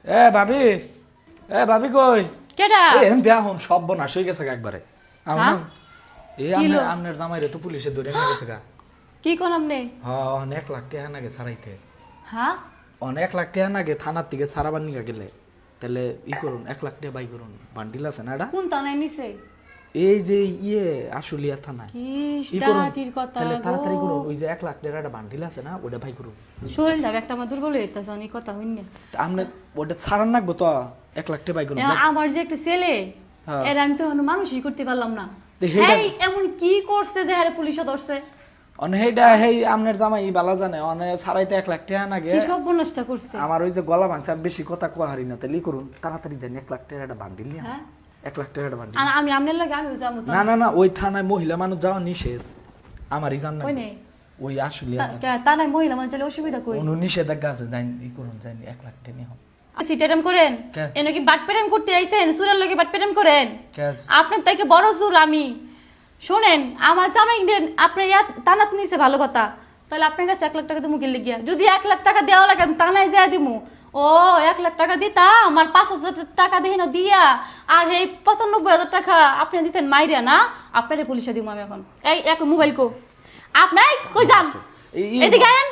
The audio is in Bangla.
ভাবি ভাবি কই কেডা এম বিয়া হন সব বনাশ হয়ে গেছে একবারে হ্যাঁ? আপনার জামাইরে তো পুলিশে ধরে নিয়ে গেছে গা কি কোন আপনি হ্যাঁ 1 লাখ টাকা নাগে ছাড়াইতে হ্যাঁ 1 লাখ টাকা নাগে থানার থেকে ছাড়াবার নিয়ে গেলে তাহলে করুন 1 লাখ টাকা বাই করুন বান্ডিল আছে না এটা কোন থানায় নিছে এই যে আশুলিয়া থানা কি ই করুন ডাটির কথা তাহলে গো। তাড়াতাড়ি করুন ওই যে 1 লাখ টাকার একটা বান্ডিল আছে না ওটা বাই করুন শরীরটা একটা আমার দুর্বল হয়ে যাচ্ছে অনেক কথা হইন না আপনি ওটা ছাড়ান নাকবো তো 1 লাখ টাকা বাই করুন আমার যে একটা ছেলে হ্যাঁ। এর আমি তো এখনো মানুষই করতে পারলাম না তো হেডা- এই এমন কি করছে যে আরে পুলিশে ধরছে অনেকটা হেই আপনার জামাই বালা জানে অনেক ছাড়াইতে 1 লাখ টাকা নাগে কি সব বনষ্টা করছে আমার ওই যে গলা ভাঙছে আমি বেশি কথা কোয়া হারি না তাহলে করুন তাড়াতাড়ি জানি 1 লাখ টাকার একটা বান্ডিল নিয়ে হ্যাঁ 1 লাখ টাকার একটা বান্ডিল আর আমি আমনের লাগে আমিও যাবো তো না ওই থানায় মহিলা মানুষ যাওয়া নিষেধ আমারই জান না ওই নেই ওই আসলে তা নাই মহিলা মানুষ চলে অসুবিধা কই অনু নিষেধাজ্ঞা আছে জানি করুন জানি 1 লাখ টাকা নিয়ে হোক সিটারাম করেন কে? এনে কি বাট পেটাম করতে আইছেন সুরের লগে বাট পেটাম করেন ক্যাশ আপনার থেকে বড় সুর আমি শোনেন আমার জামাই দেন আপনি তানাত নিছে ভালো কথা তাহলে আপনার কাছে 1 লাখ টাকা দিমু গেলে গিয়া যদি 1 লাখ টাকা দেওয়া লাগে আমি তানায় যা দিমু ও 1 লাখ টাকা দিতা আমার 5,000 টাকা দিই না দিয়া আর এই 95,000 টাকা আপনি দিতেন মাইরিয়া না আপনারে পুলিশে দিমু আমি এখন এই এক মোবাইল কো আপনি কই যান এই- এদিকে আইন